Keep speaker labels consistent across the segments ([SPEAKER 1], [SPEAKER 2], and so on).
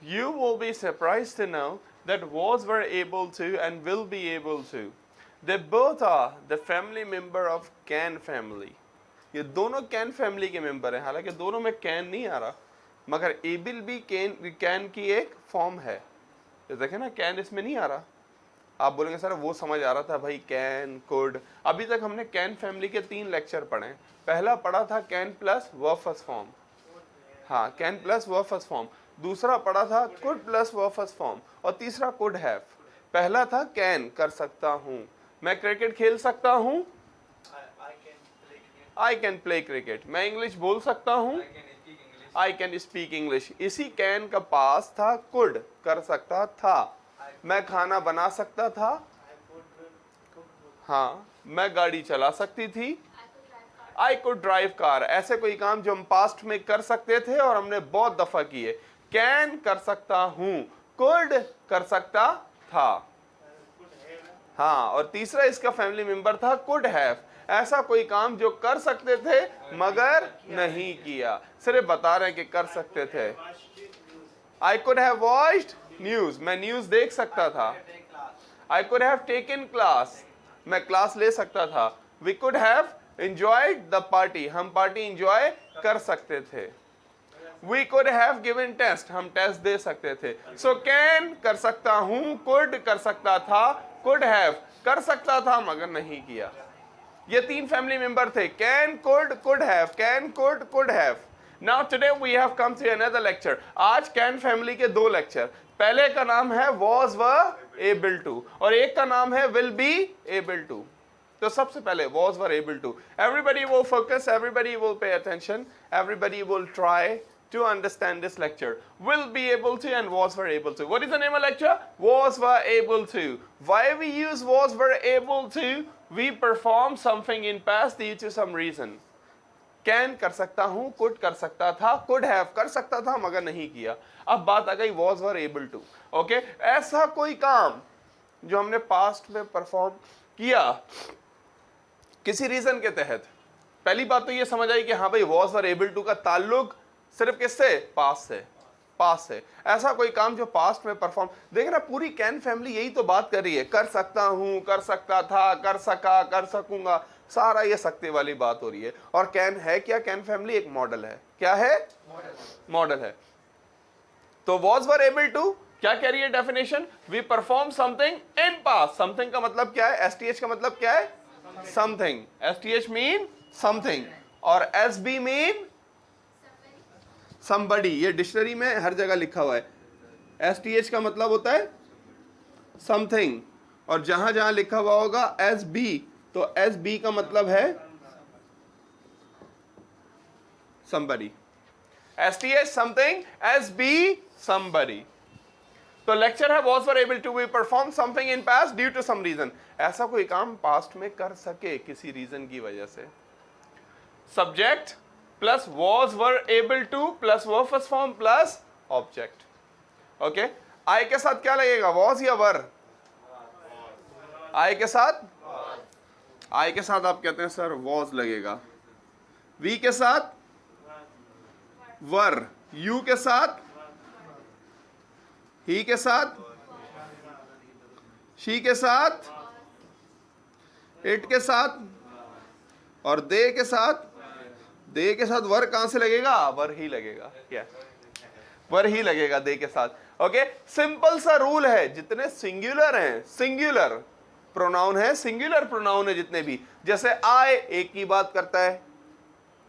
[SPEAKER 1] You will be surprised to know that was were able to and will be able to. They both are the family member of can family. ये दोनों can family के member हैं, हालांकि दोनों में can नहीं आ रहा, मगर एबल भी कैन की एक फॉर्म है। ये देखें ना, कैन इसमें नहीं आ रहा। आप बोलेंगे सर वो समझ आ रहा था भाई, कैन, कुड। अभी तक हमने कैन फैमिली के 3 लेक्चर पढ़े। पहला पढ़ा था can plus verb first form, हाँ can plus verb first form. दूसरा पढ़ा था could plus verb first form, और तीसरा कुड हैव। पहला था कैन, कर सकता हूँ, मैं क्रिकेट खेल सकता हूँ, आई कैन प्ले क्रिकेट। मैं इंग्लिश बोल सकता हूँ, आई कैन स्पीक इंग्लिश। इसी कैन का पास था कुड, कर सकता था। मैं खाना बना सकता था, हाँ मैं गाड़ी चला सकती थी, आई कुड ड्राइव कार। ऐसे कोई काम जो हम पास्ट में कर सकते थे और हमने बहुत दफा किए। कैन कर सकता हूँ, कुड कर सकता था, हाँ। और तीसरा इसका फैमिली मेंबर था कुड हैव, ऐसा कोई काम जो कर सकते थे मगर नहीं किया, सिर्फ बता रहे हैं कि कर सकते थे। I could have watched news, मैं न्यूज देख सकता था। I could have taken class, मैं क्लास ले सकता था। We could have enjoyed the party, हम पार्टी एंजॉय कर सकते थे। We could have given test, हम टेस्ट दे सकते थे। सो कैन कर सकता हूं, कुड कर सकता था, कुड हैव कर सकता था मगर नहीं किया। ये 3 फैमिली मेंबर थे, can, could have, can, could have. Now today we have come to another lecture. आज कैन फैमिली के 2 लेक्चर। पहले का नाम है was were able to और एक का नाम है will be able to। तो सबसे पहले was were able to, everybody will focus, everybody will pay attention, everybody will try to understand this lecture. Will be able to and was were able to. What is the name of lecture? Was were able to. Why we use was were able to? We perform something in past due to some reason. Can कर सकता हूं, could कर सकता था, could have कर सकता था मगर नहीं किया। अब बात आ गई was were able to। Okay, ऐसा कोई काम जो हमने पास्ट में परफॉर्म किया किसी रीजन के तहत। पहली बात तो ये समझ आई कि हाँ भाई was were able to का ताल्लुक सिर्फ किससे? पास्ट से, पास्ट से। ऐसा कोई काम जो पास्ट में परफॉर्म, देख ना पूरी कैन फैमिली यही तो बात कर रही है, कर सकता हूं, कर सकता था, कर सका, कर सकूंगा, सारा ये सकते वाली बात हो रही है। और कैन है क्या? कैन फैमिली एक मॉडल है। क्या है? मॉडल है। तो was were able to क्या कह रही है definition? We perform something in past. Something का मतलब क्या है? STH का मतलब क्या है? समथिंग। STH मीन समथिंग और SB मीन somebody। ये डिक्शनरी में हर जगह लिखा हुआ है। STH का मतलब होता है समथिंग और जहां जहां लिखा हुआ होगा SB तो SB का मतलब है somebody। STH something, SB somebody। तो लेक्चर है was were able to, we perform something in past due to some reason। ऐसा कोई काम पास्ट में कर सके किसी रीजन की वजह से। Subject plus was were able to plus verb first form plus object. Okay, I के साथ क्या लगेगा? was या were? आई के साथ, आई के साथ आप कहते हैं सर was लगेगा। वी के साथ वर, यू के साथ, ही के साथ, शी के साथ, इट के साथ और दे के साथ। दे के साथ वर कहां से लगेगा? वर ही लगेगा। क्या? वर ही लगेगा दे के साथ। ओके, सिंपल सा रूल है। जितने सिंगुलर हैं, सिंगुलर प्रोनाउन है, सिंगुलर प्रोनाउन है जितने भी, जैसे आई एक की बात करता है,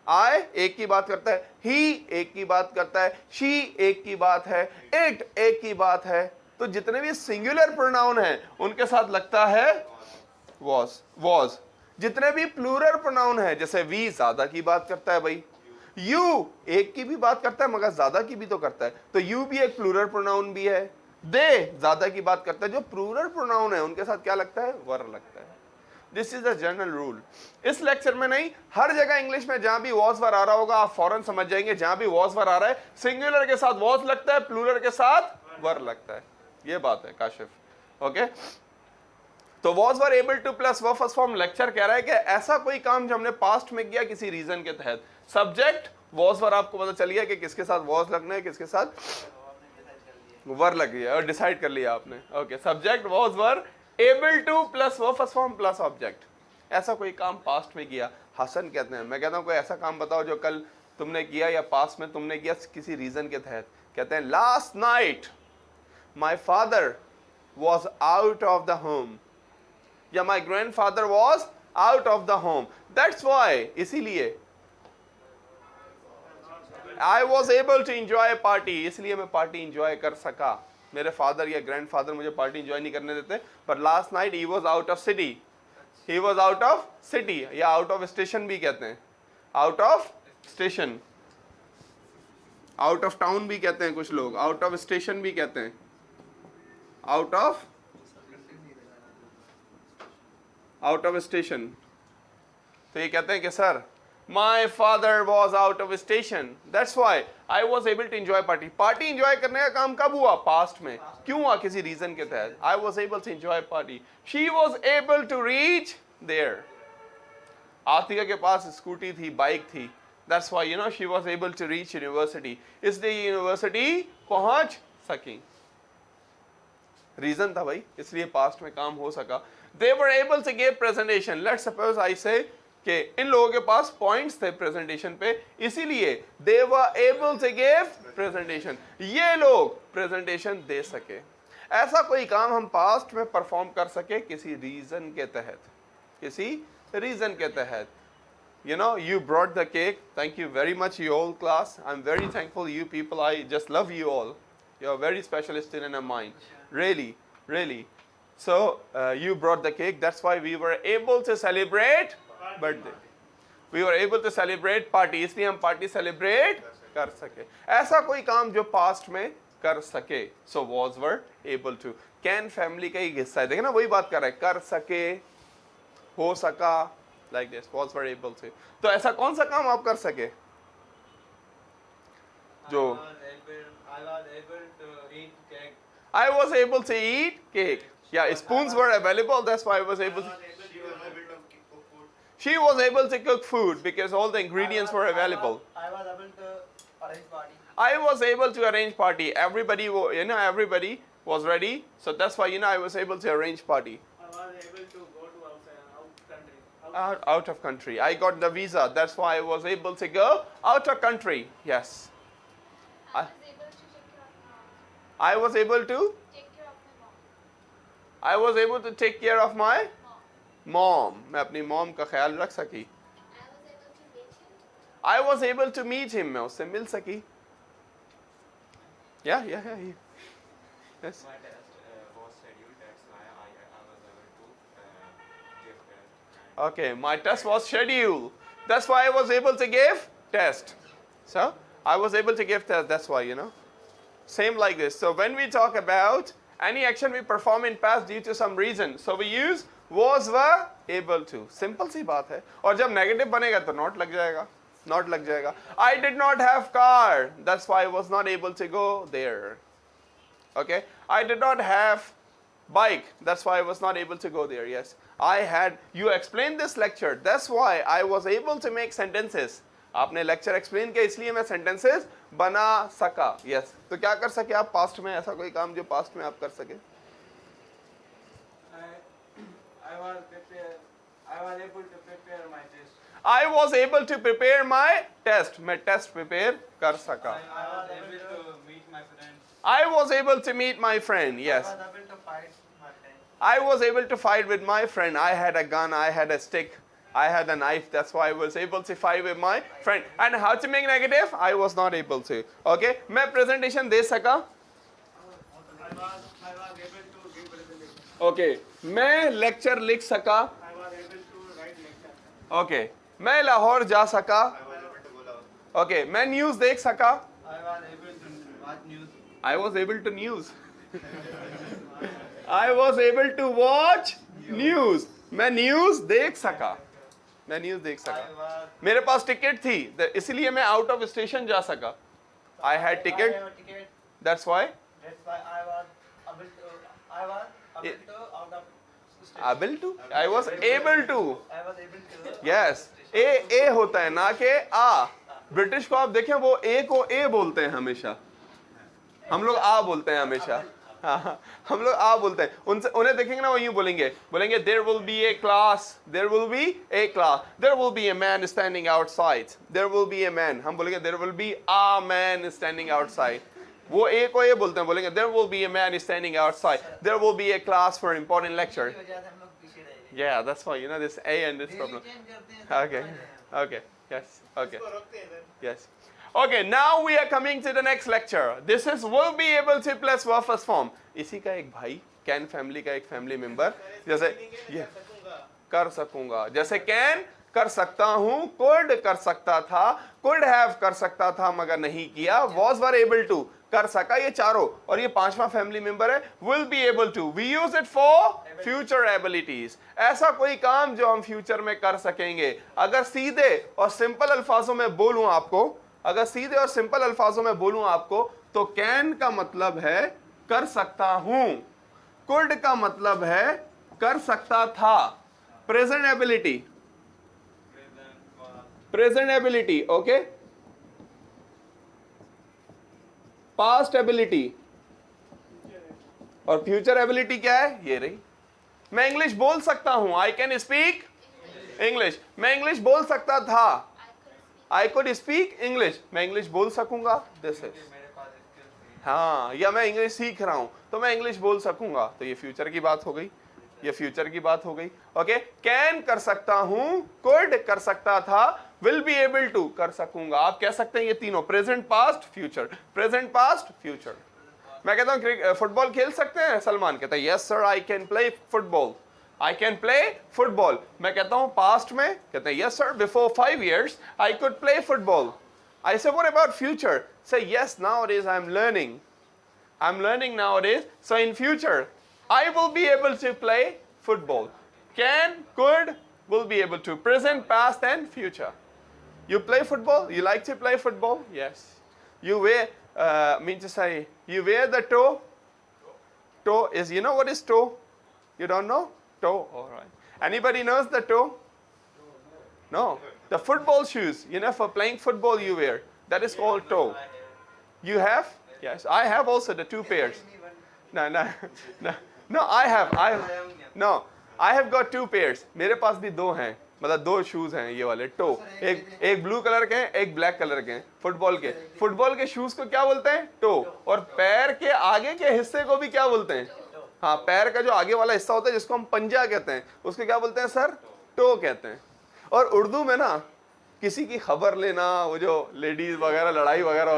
[SPEAKER 1] आई एक की बात करता है, ही एक की बात करता है, शी एक की बात है, इट एक की बात है। तो जितने भी सिंगुलर प्रोनाउन हैं उनके साथ लगता है was। जितने भी प्लूरल प्रोनाउन है, जैसे वी ज्यादा की बात करता है भाई, यू एक की भी बात करता है मगर ज्यादा की भी तो करता है, तो यू भी एक प्लूरल प्रोनाउन भी है। दे ज्यादा की बात करता है, जो प्लूरल प्रोनाउन है उनके साथ क्या लगता है? वर लगता है। This is a general rule. इस लेक्चर में नहीं, हर जगह इंग्लिश में जहां भी was were आ रहा होगा आप फौरन समझ जाएंगे, जहां भी was were आ रहा है सिंगुलर के साथ was लगता है, प्लूरल के साथ वर लगता है। ये बात है काशिफ। ओके, तो was were able to plus verb first form lecture कह रहा है कि ऐसा कोई काम जो हमने पास्ट में किया किसी रीजन के तहत। सब्जेक्ट was were आपको पता चल गया कि किसके साथ was लगना है, किसके साथ वर लग गया और डिसाइड कर लिया आपने। Okay, subject was were, able two plus verb first form plus object. ऐसा कोई काम पास्ट में किया। हसन कहते हैं, मैं कहता हूँ कोई ऐसा काम बताओ जो कल तुमने किया या पास्ट में तुमने किया किसी रीजन के तहत। कहते हैं last night my father was out of the home, या my grandfather was out of the home, that's why, इसीलिए I was able to enjoy a party, इसलिए मैं पार्टी इंजॉय कर सका। मेरे फादर या ग्रैंडफादर मुझे पार्टी इंजॉय नहीं करने देते, पर last night he was out of city, he was out of city, या आउट ऑफ स्टेशन भी कहते हैं, out of station, out of town भी कहते हैं कुछ लोग, आउट ऑफ स्टेशन भी कहते हैं, आउट ऑफ स्टेशन। तो ये कहते हैं कि sir My father was out of station. That's why I was able to enjoy party. Party enjoy करने का काम कब हुआ? पास्ट में। क्यों हुआ? किसी रीजन के तहत। I was able to enjoy party. She was able to reach there. Atiya के पास स्कूटी थी, बाइक थी। That's why she was able to reach university. इसलिए यूनिवर्सिटी पहुंच सकी। रीजन था भाई, इसलिए पास्ट में काम हो सका। They were able to give presentation. Let's suppose I say कि इन लोगों के पास पॉइंट्स थे प्रेजेंटेशन पे, इसीलिए they were able to give presentation. ये लोग प्रेजेंटेशन दे सके। ऐसा कोई काम हम पास्ट में परफॉर्म कर सके किसी रीजन के तहत, किसी रीजन के तहत। You brought the cake. Thank you very much, you all class. I'm very thankful, you people. I just love you all. You're very special student of mine. Really, really. So you brought the cake. That's why we were able to celebrate birthday. We were able to celebrate party. इसलिए हम party celebrate कर सके। ऐसा कोई काम जो past में कर सके। So was were able to. Can family का ही हिस्सा है। देखे ना, वही बात कर रहा है, कर सके, हो सका, like this. Was were able to. तो ऐसा कौन सा काम आप कर सके जो I was able to eat cake. Yeah, spoons were available. That's why I was able to. She was able to cook food because all the ingredients were available.
[SPEAKER 2] I was able to arrange party.
[SPEAKER 1] I was able to arrange party. Everybody, everybody was ready. So that's why, I was able to arrange party.
[SPEAKER 2] I was able to go to outside,
[SPEAKER 1] Out of country. I got the visa. That's why I was able to go out of country. Yes. I was able to I was able to take care of my mom. मैं अपनी mom का ख्याल रख सकी. I was able to meet him. मैं उससे मिल सकी. Yeah.
[SPEAKER 3] My
[SPEAKER 1] Yes.
[SPEAKER 3] test was scheduled. That's why I was able to give test.
[SPEAKER 1] Okay, my test was scheduled. That's why I was able to give test. So I was able to give test. That's why, Same like this. So when we talk about any action we perform in past due to some reason, so we use was, were, able to. Simple सी बात है. और जब negative बनेगा तो not लग जाएगा. Not लग जाएगा. I did not have car. That's why I was not able to go there. Okay. I did not have bike. That's why I was not able to go there. Yes. I had. You explained this lecture. That's why I was able to make sentences. आपने lecture explain किया इसलिए मैं sentences बना सका। Yes. तो क्या कर सके आप पास्ट में? ऐसा कोई काम जो पास्ट में आप कर सके?
[SPEAKER 2] I was able to prepare my test.
[SPEAKER 1] I was able to prepare my test. मैं टेस्ट प्रिपेयर कर सका।
[SPEAKER 2] I was able to meet my friends.
[SPEAKER 1] I was able to meet my friend. Yes.
[SPEAKER 2] I was able to fight my friend.
[SPEAKER 1] I was able to fight with my friend. I had a gun. I had a stick. I had a knife. That's why I was able to fight with my friend. And how to make negative? I was not able to. Okay. मैं presentation दे सका?
[SPEAKER 2] I was able to give presentation.
[SPEAKER 1] Okay. मैं lecture लिख सका?
[SPEAKER 2] I was able to write lecture.
[SPEAKER 1] Okay. मैं लाहौर जा सका? Okay. मैं news देख सका?
[SPEAKER 2] I was able to watch news.
[SPEAKER 1] I was able to news. I was able to watch news. मैं news देख सका. मैं न्यूज देख सका. मेरे पास टिकट थी इसलिए मैं आउट ऑफ स्टेशन जा सका. I had ticket. That's why.
[SPEAKER 2] That's why I was able to out of station.
[SPEAKER 1] Able to? I was able to.
[SPEAKER 2] I was able to.
[SPEAKER 1] Yes. ए होता है ना कि आ. ब्रिटिश को आप देखें वो ए को ए बोलते हैं हमेशा. हम लोग आ बोलते हैं हमेशा। हाँ, हम लोग आ बोलते हैं। उनसे उन्हें देखेंगे ना, वो यूं बोलेंगे there will be a class, there will be a class, there will be a man standing outside, there will be a man, हम बोलेंगे there will be a man standing outside. वो ए को ए बोलते हैं, बोलेंगे there will be a man standing outside, there will be a class for important lecture. Yeah, that's why, you know, this A and this problem. Okay, okay, yes, okay, yes. Okay, now we are coming to the next lecture. This is will be able to plus verb form. इसी का एक भाई, can family का एक family member, जैसे ये कर सकूंगा, जैसे can कर सकता हूँ, could कर सकता था, could have कर सकता था मगर नहीं किया, was were able to कर सका, ये चारों, और ये पांचवा फैमिली मेंबर है will be able to. We use it for future abilities. ऐसा कोई काम जो हम फ्यूचर में कर सकेंगे। अगर सीधे और सिंपल अल्फाजों में बोलूं आपको, अगर सीधे और सिंपल अल्फाजों में बोलूं आपको, तो कैन का मतलब है कर सकता हूं, कुड का मतलब है कर सकता था, present ability, present ability, okay, past ability, और फ्यूचर एबिलिटी क्या है, ये रही। मैं इंग्लिश बोल सकता हूं, आई कैन स्पीक इंग्लिश। मैं इंग्लिश बोल सकता था, आई कुड स्पीक इंग्लिश। मैं इंग्लिश बोल सकूंगा, दिस इज, हाँ, या मैं इंग्लिश सीख रहा हूं तो मैं इंग्लिश बोल सकूंगा, तो ये फ्यूचर की बात हो गई, ये फ्यूचर की बात हो गई। ओके, कैन कर सकता हूं, कुड कर सकता था, विल बी एबल टू कर सकूंगा। आप कह सकते हैं ये तीनों, present past future, present past future. मैं कहता हूं फुटबॉल खेल सकते हैं, सलमान कहता है yes sir I can play football, I can play football. मैं कहता हूं पास्ट में, कहते हैं yes sir before 5 years I could play football. I say what about future, say yes nowadays I am learning nowadays, so in future I will be able to play football. Can, could, will be able to. Present, past and future. You play football? You like to play football? Yes. You wear, mean to say, you wear the toe? Toe is, you know what is toe? You don't know? Toe, all right. Anybody knows the toe? No. The football shoes, you know, for playing football you wear. That is called toe. You have? Yes. I have also the 2 pairs. No, I have got 2 pairs. मेरे पास भी 2 हैं, मतलब 2 shoes हैं ये वाले to, एक blue colour के हैं, एक ब्लैक कलर के हैं, फुटबॉल के शूज को क्या बोलते हैं, टो। और पैर के आगे के हिस्से को भी क्या बोलते हैं, हाँ, पैर का जो आगे वाला हिस्सा होता है जिसको हम पंजा कहते हैं, उसको क्या बोलते हैं सर, टो कहते हैं। और उर्दू में ना किसी की खबर लेना, वो जो लेडीज वगैरह लड़ाई वगैरह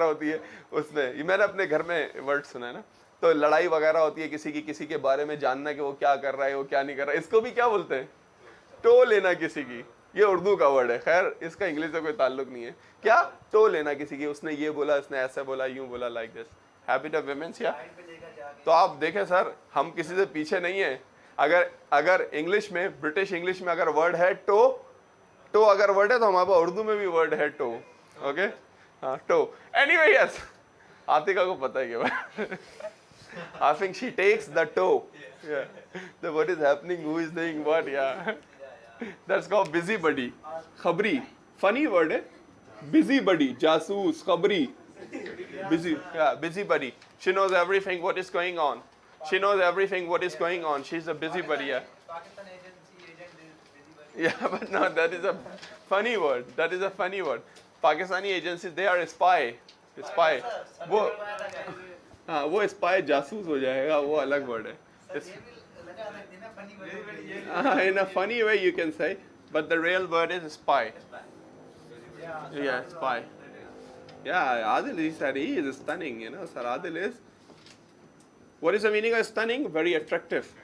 [SPEAKER 1] होती है उसमें, ये मैंने अपने घर में वर्ड सुना है ना, तो लड़ाई वगैरह होती है किसी के बारे में जानना कि वो क्या कर रहा है, वो क्या नहीं कर रहा है, इसको भी क्या बोलते हैं, टो लेना किसी की। ये उर्दू का वर्ड है, खैर इसका इंग्लिश से कोई ताल्लुक नहीं है। क्या, टो लेना किसी की, उसने ये बोला, उसने ऐसे बोला, यूं बोला, like this, habit of womens. या तो आप देखें सर, हम किसी से पीछे नहीं है। अगर इंग्लिश में, ब्रिटिश इंग्लिश में अगर वर्ड है टो अगर वर्ड है, तो हमारे पास उर्दू में भी वर्ड है टो। ओके, हाँ, टो। एनीवे, यस, आतिका को पता है क्या I think she takes the toe. Yeah. The what is happening, who is doing what, yeah. That's called busybody. Khabri. Funny word, eh? Busybody. Jasoos, khabri. Busybody. She knows everything what is going on. She's a busybody, yeah.
[SPEAKER 2] Pakistan agency agent is busybody.
[SPEAKER 1] Yeah, but no, that is a funny word. Pakistani agencies, they are spy. हाँ, वो spy जासूस हो जाएगा, वो अलग word है। In a funny way you can say, but the real word is spy. Yeah, spy. Yeah, Adil, he said he is stunning, you know. Sir Adil is, what is the meaning of stunning? Very attractive,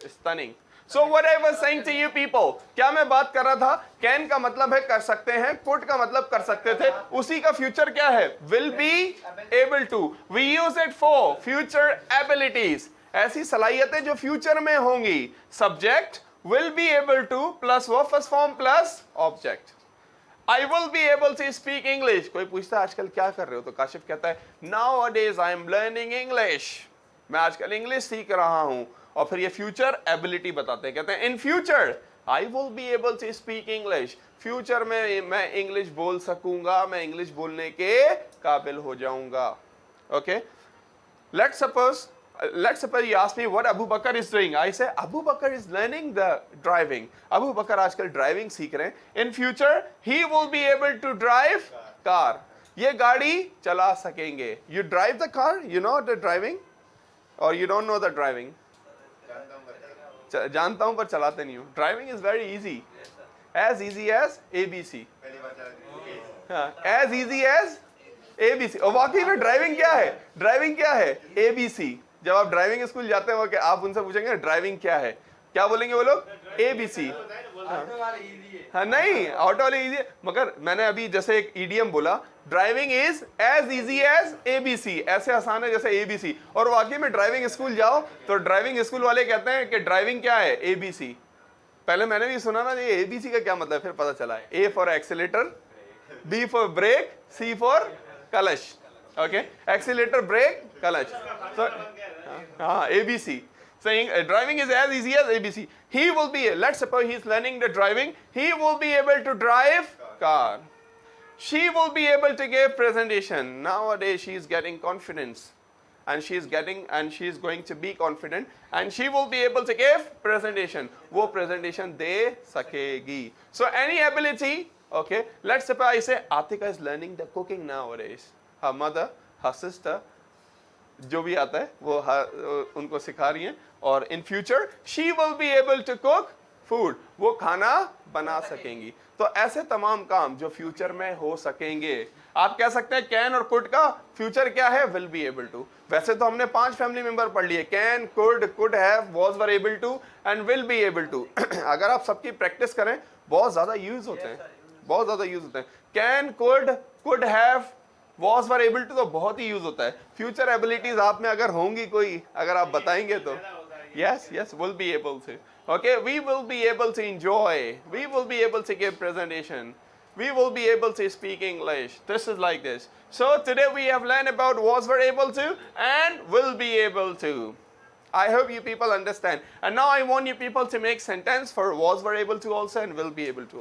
[SPEAKER 1] stunning. So what I was saying to you people, क्या मैं बात कर रहा था, can का मतलब है कर सकते हैं, could का मतलब कर सकते थे, उसी का future क्या है, will be able to. We use it for future abilities, ऐसी सलाहियतें जो future में होंगी। Subject will be able to plus verb first form plus object. I will be able to speak English. कोई पूछता है आजकल क्या कर रहे हो, तो काशिफ कहता है nowadays I am learning English. मैं आजकल इंग्लिश सीख रहा हूं। और फिर ये फ्यूचर एबिलिटी बताते हैं, कहते हैं इन future I will be able to speak English. Future में मैं इंग्लिश बोल सकूंगा, मैं इंग्लिश बोलने के काबिल हो जाऊंगा. Okay? Let's suppose you ask me what Abu Bakr is doing. I say Abu Bakr is learning the driving. Abu Bakr आजकल driving सीख रहे हैं. In future he will be able to drive car. ये गाड़ी चला सकेंगे. You drive the car? You know the driving? Or you don't know the driving? जानता हूँ पर चलाते नहीं हूँ. Driving is very easy. As easy as ABC. As easy as ABC. और वाकई में ड्राइविंग क्या है? ड्राइविंग क्या है? ABC. जब आप ड्राइविंग स्कूल जाते हैं कि आप उनसे पूछेंगे ड्राइविंग क्या है, क्या बोलेंगे वो लोग? ABC. हाँ नहीं, ऑटो वाले इजी है, मगर मैंने अभी जैसे एक ईडीएम बोला, driving is as easy as ABC. ऐसे आसान है जैसे ABC. और वाकई में ड्राइविंग स्कूल जाओ तो ड्राइविंग स्कूल वाले कहते हैं कि ड्राइविंग क्या है? ABC. पहले मैंने भी सुना ना ये ABC का क्या मतलब, फिर पता चला है A for accelerator, B for brake, C for clutch. Okay, accelerator, brake, clutch. हाँ, ABC. Saying driving is as easy as ABC. He will be, let's suppose he is learning the driving, he will be able to drive car. She will be able to give presentation. Nowadays she is getting confidence and she is going to be confident and she will be able to give presentation. वो presentation दे सकेगी. So any ability, okay, let's suppose I say Atika is learning the cooking nowadays. Her mother, her sister, जो भी आता है वो उनको सिखा रही हैं और in future she will be able to cook food, वो खाना बना सकेंगी. तो ऐसे तमाम काम जो फ्यूचर में हो सकेंगे. आप कह सकते हैं कैन और कुड का फ्यूचर क्या है? Will be able to. वैसे तो हमने 5 फैमिली मेंबर पढ़ लिए, can, could have, was, were able to and will be able to. अगर आप सबकी प्रैक्टिस करें बहुत ज्यादा यूज होते हैं, बहुत ज्यादा यूज होते हैं. Can, could have, was were able to तो बहुत ही यूज होता है. फ्यूचर एबिलिटीज आप में अगर होंगी कोई, अगर आप बताएंगे तो yes will be able to. Okay, we will be able to enjoy, we will be able to give presentation, we will be able to speak English. This is like this. So today we have learned about was were able to and will be able to. I hope you people understand. And now I want you people to make sentence for was were able to also and will be able to.